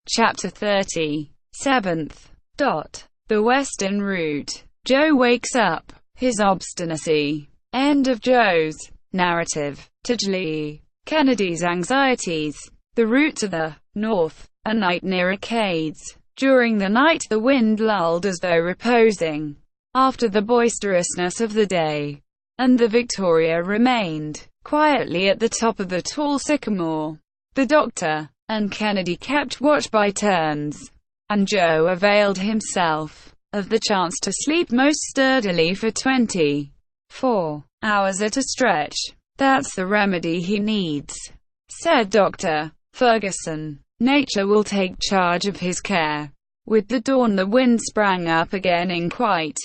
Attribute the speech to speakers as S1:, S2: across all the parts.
S1: Chapter 30. 7th. The Western Route. Joe wakes up. His obstinacy. End of Joe's narrative. Tajlee. Kennedy's anxieties. The route to the north. A night near Acades. During the night the wind lulled as though reposing after the boisterousness of the day, and the Victoria remained quietly at the top of the tall sycamore. The doctor and Kennedy kept watch by turns, and Joe availed himself of the chance to sleep most sturdily for 24 hours at a stretch. "That's the remedy he needs," said Dr. Ferguson. "Nature will take charge of his care." With the dawn the wind sprang up again in quite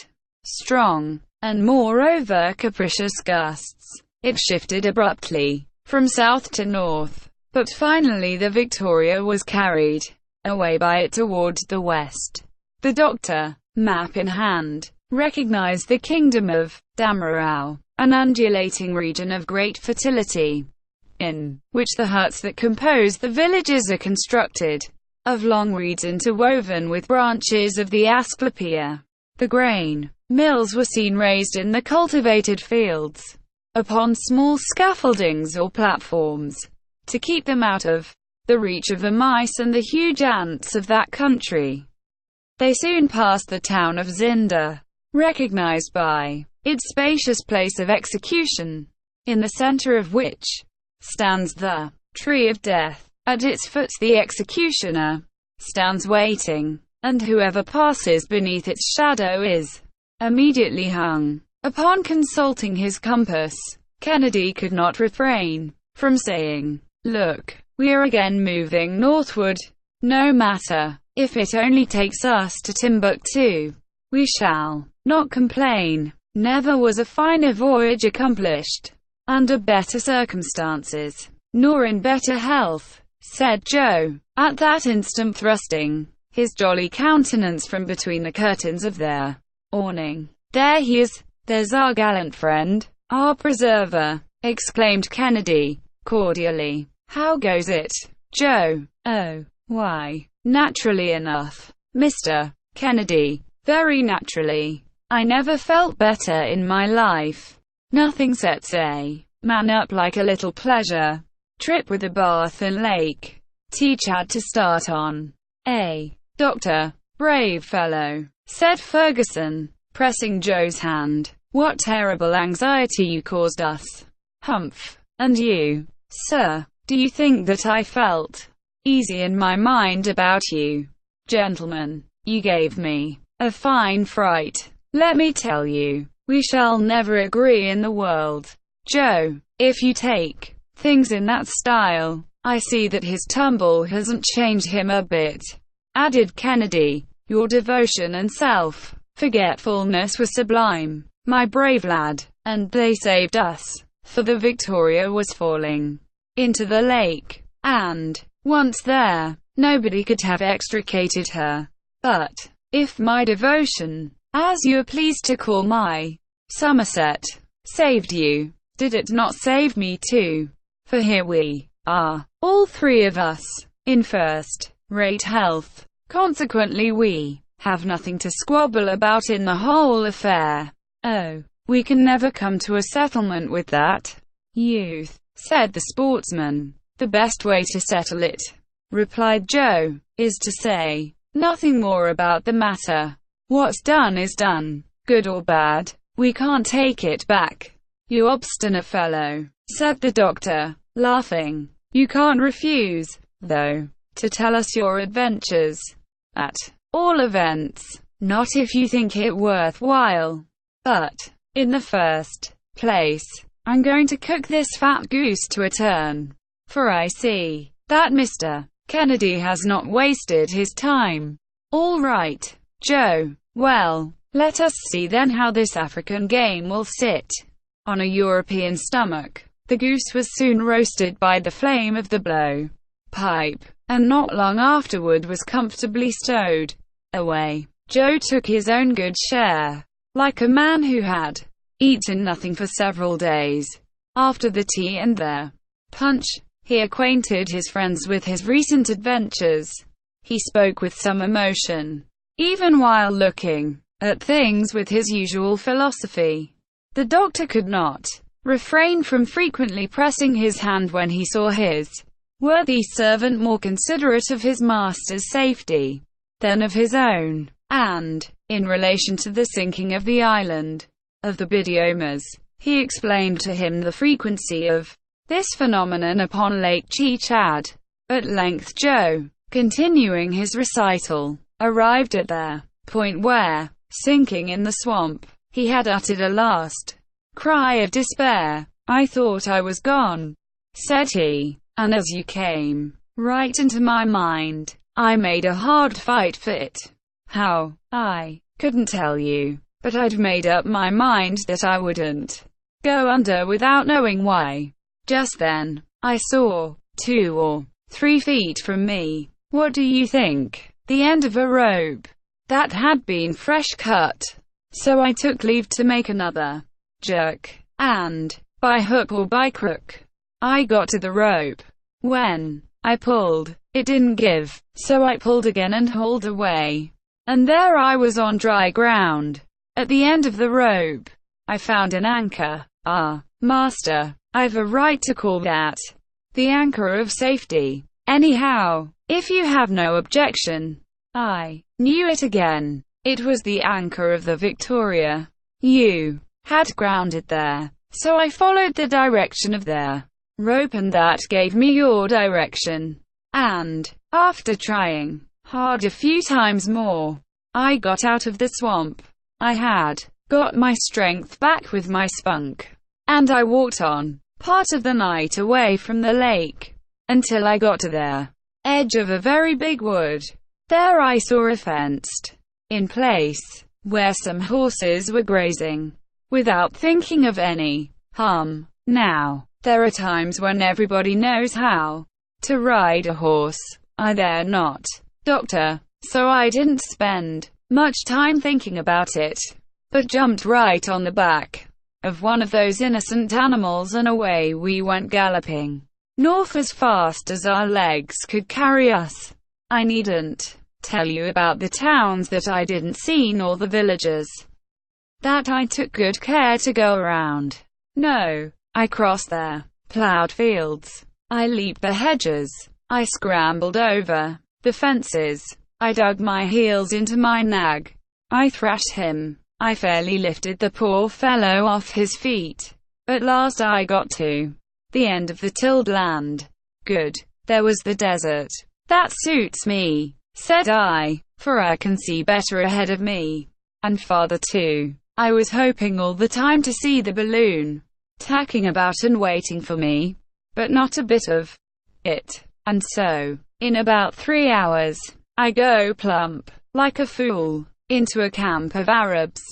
S1: strong, and moreover capricious gusts. It shifted abruptly from south to north, but finally the Victoria was carried away by it towards the west. The doctor, map in hand, recognized the kingdom of Damarau, an undulating region of great fertility, in which the huts that compose the villages are constructed of long reeds interwoven with branches of the asclepia. The grain mills were seen raised in the cultivated fields, upon small scaffoldings or platforms, to keep them out of the reach of the mice and the huge ants of that country. They soon passed the town of Zinder, recognized by its spacious place of execution, in the center of which stands the Tree of Death. At its foot the executioner stands waiting, and whoever passes beneath its shadow is immediately hung. Upon consulting his compass, Kennedy could not refrain from saying, "Look, we are again moving northward. No matter if it only takes us to Timbuktu. We shall not complain. Never was a finer voyage accomplished under better circumstances, nor in better health," said Joe, at that instant thrusting his jolly countenance from between the curtains of their awning. "There he is. There's our gallant friend, our preserver," exclaimed Kennedy, cordially. "How goes it, Joe?" "Oh, why, naturally enough, Mr. Kennedy. Very naturally. I never felt better in my life. Nothing sets a man up like a little pleasure trip with a bath and lake. Teach had to start on a doctor. Brave fellow," said Ferguson, pressing Joe's hand. "What terrible anxiety you caused us." "Humph. And you, sir, do you think that I felt easy in my mind about you? Gentlemen, you gave me a fine fright. Let me tell you, we shall never agree in the world, Joe, if you take things in that style." "I see that his tumble hasn't changed him a bit," added Kennedy. "Your devotion and self-forgetfulness were sublime, my brave lad, and they saved us, for the Victoria was falling into the lake, and, once there, nobody could have extricated her. But if my devotion, as you are pleased to call my Somerset, saved you, did it not save me too? For here we are, all three of us, in first-rate health. Consequently we have nothing to squabble about in the whole affair." "Oh, we can never come to a settlement with that youth," said the sportsman. "The best way to settle it," replied Joe, "is to say nothing more about the matter. What's done is done, good or bad. We can't take it back." "You obstinate fellow," said the doctor, laughing. "You can't refuse, though, to tell us your adventures. At all events, not if you think it worthwhile. But, in the first place, I'm going to cook this fat goose to a turn, for I see that Mr. Kennedy has not wasted his time." "All right, Joe. Well, let us see then how this African game will sit on a European stomach." The goose was soon roasted by the flame of the blow pipe, and not long afterward was comfortably stowed away. Joe took his own good share, like a man who had eaten nothing for several days. After the tea and the punch, he acquainted his friends with his recent adventures, He spoke with some emotion, even while looking at things with his usual philosophy. The doctor could not refrain from frequently pressing his hand when he saw his worthy servant more considerate of his master's safety than of his own. And, in relation to the sinking of the island of the Bidyomas, he explained to him the frequency of this phenomenon upon Lake Chechad. At length Joe, continuing his recital, arrived at the point where, sinking in the swamp, he had uttered a last cry of despair. "I thought I was gone," said he, "and as you came right into my mind, I made a hard fight for it. How? I couldn't tell you, but I'd made up my mind that I wouldn't go under without knowing why. Just then, I saw, 2 or 3 feet from me, what do you think? The end of a rope that had been fresh cut. So I took leave to make another jerk, and, by hook or by crook, I got to the rope. When I pulled, it didn't give, so I pulled again and hauled away. And there I was on dry ground. At the end of the rope, I found an anchor. Ah, master, I've a right to call that the anchor of safety. Anyhow, if you have no objection." I knew it again. It was the anchor of the Victoria. You had grounded there, so I followed the direction of their rope and that gave me your direction. And, after trying hard a few times more, I got out of the swamp. I had got my strength back with my spunk, and I walked on part of the night away from the lake, until I got to the edge of a very big wood. There I saw a fenced-in place, where some horses were grazing, without thinking of any harm. Now, there are times when everybody knows how to ride a horse. I dare not, doctor, so I didn't spend much time thinking about it, but jumped right on the back of one of those innocent animals and away we went galloping north as fast as our legs could carry us. I needn't tell you about the towns that I didn't see nor the villages that I took good care to go around. No, I crossed their plowed fields. I leaped the hedges. I scrambled over the fences. I dug my heels into my nag. I thrashed him. I fairly lifted the poor fellow off his feet. At last I got to the end of the tilled land. Good. There was the desert. That suits me, said I, for I can see better ahead of me. And farther too. I was hoping all the time to see the balloon tacking about and waiting for me, but not a bit of it. And so, in about 3 hours, I go plump, like a fool, into a camp of Arabs.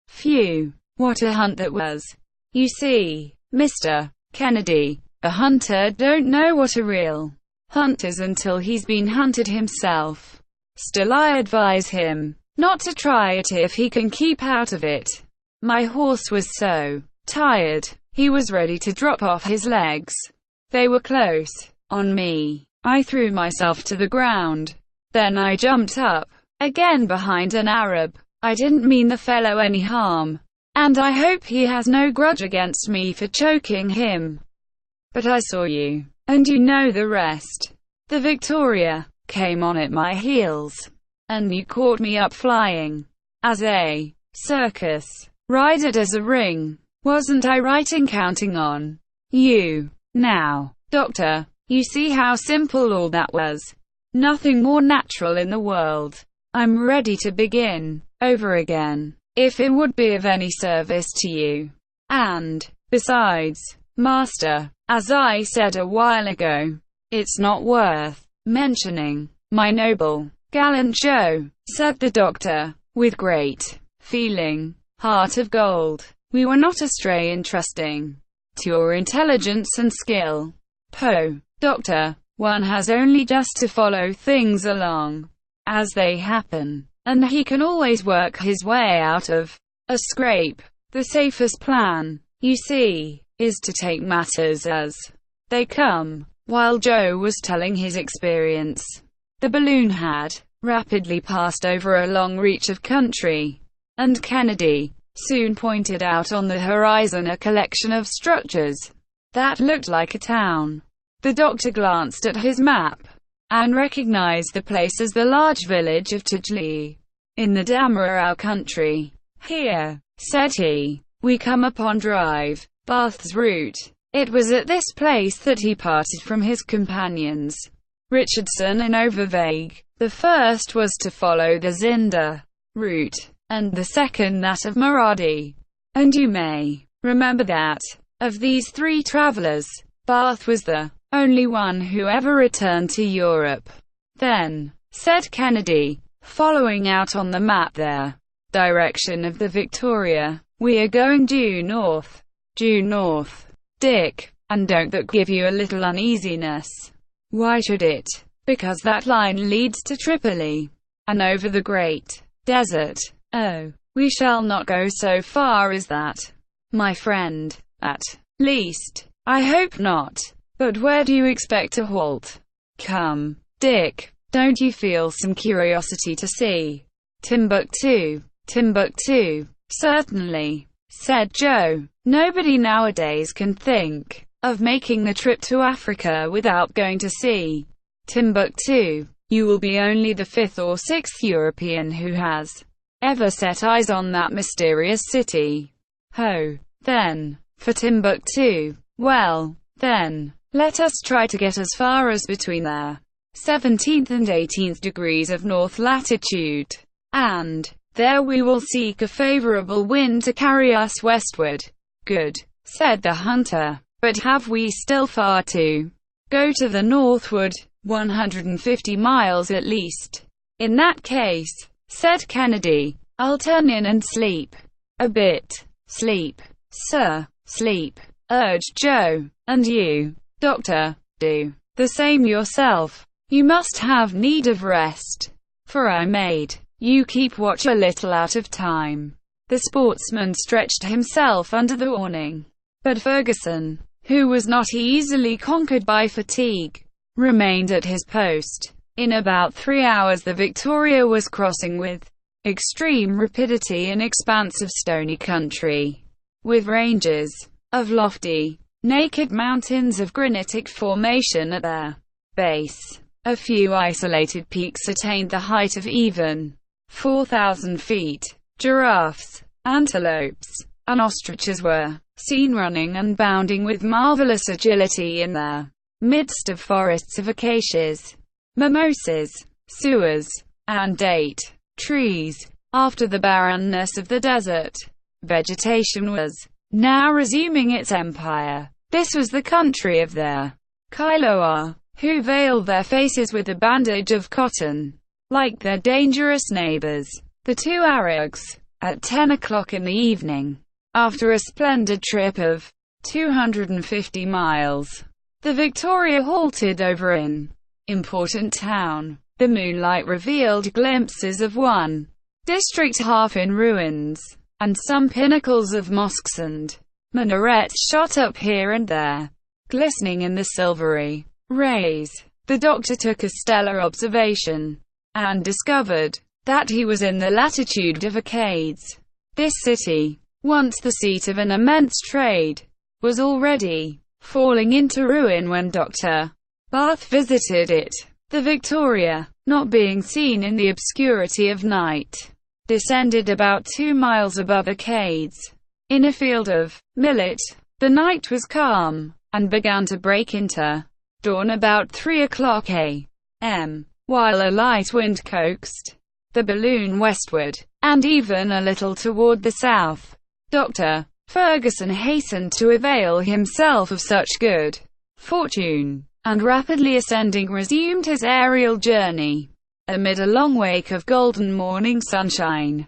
S1: Phew, what a hunt that was. You see, Mr. Kennedy, a hunter don't know what a real hunt is until he's been hunted himself. Still I advise him not to try it if he can keep out of it. My horse was so tired, he was ready to drop off his legs. They were close on me. I threw myself to the ground. Then I jumped up again behind an Arab. I didn't mean the fellow any harm, and I hope he has no grudge against me for choking him. But I saw you, and you know the rest. The Victoria came on at my heels, and you caught me up flying. As a circus rider does a ring. Wasn't I right in counting on you? Now, doctor, you see how simple all that was. Nothing more natural in the world. I'm ready to begin over again, if it would be of any service to you. And, besides, master, as I said a while ago, it's not worth mentioning. My noble, gallant Joe, said the doctor, with great feeling. Heart of gold, we were not astray in trusting to your intelligence and skill. Poh, doctor, one has only just to follow things along as they happen, and he can always work his way out of a scrape. The safest plan, you see, is to take matters as they come. While Joe was telling his experience, The balloon had rapidly passed over a long reach of country, and Kennedy soon pointed out on the horizon a collection of structures that looked like a town. The doctor glanced at his map and recognized the place as the large village of Tajli, in the Damarau country. "Here," said he, "we come upon Drive, Bath's route." It was at this place that he parted from his companions, Richardson and Overvague. The first was to follow the Zinda route, and the second that of Maradi. And you may remember that, of these three travelers, Bath was the only one who ever returned to Europe. "Then," said Kennedy, following out on the map their direction of the Victoria, "we are going due north." "Due north, Dick? And don't that give you a little uneasiness?" "Why should it?" "Because that line leads to Tripoli, and over the Great Desert." "Oh, we shall not go so far as that, my friend. At least, I hope not. But where do you expect to halt?" "Come, Dick, don't you feel some curiosity to see Timbuktu?" "Timbuktu? Certainly," said Joe. "Nobody nowadays can think of making the trip to Africa without going to see Timbuktu. You will be only the fifth or sixth European who has ever set eyes on that mysterious city." "Ho, then, for Timbuktu. Well, then, let us try to get as far as between the 17th and 18th degrees of north latitude, and there we will seek a favorable wind to carry us westward." "Good," said the hunter. "But have we still far to go to the northward?" 150 miles at least." "In that case," said Kennedy, "I'll turn in and sleep a bit." "Sleep, sir, sleep," urged Joe. "And you, doctor, do the same yourself. You must have need of rest, for I made you keep watch a little out of time." The sportsman stretched himself under the awning, but Ferguson, who was not easily conquered by fatigue, remained at his post. In about 3 hours the Victoria was crossing with extreme rapidity an expanse of stony country, with ranges of lofty, naked mountains of granitic formation at their base. A few isolated peaks attained the height of even 4,000 feet. Giraffes, antelopes, and ostriches were seen running and bounding with marvelous agility in their midst of forests of acacias, mimosas, suas, and date trees. After the barrenness of the desert, vegetation was now resuming its empire. This was the country of the Kailoa, who veiled their faces with a bandage of cotton. Like their dangerous neighbors, the Tuaregs, at 10 o'clock in the evening, after a splendid trip of 250 miles, the Victoria halted over an important town. The moonlight revealed glimpses of one district half in ruins, and some pinnacles of mosques and minarets shot up here and there, glistening in the silvery rays. The doctor took a stellar observation, and discovered that he was in the latitude of Acades. This city, once the seat of an immense trade, was already falling into ruin when Dr. Bath visited it. The Victoria, not being seen in the obscurity of night, descended about 2 miles above Acades, in a field of millet. The night was calm, and began to break into dawn about 3 o'clock a.m., while a light wind coaxed the balloon westward, and even a little toward the south. Dr. Ferguson hastened to avail himself of such good fortune, and rapidly ascending resumed his aerial journey, amid a long wake of golden morning sunshine.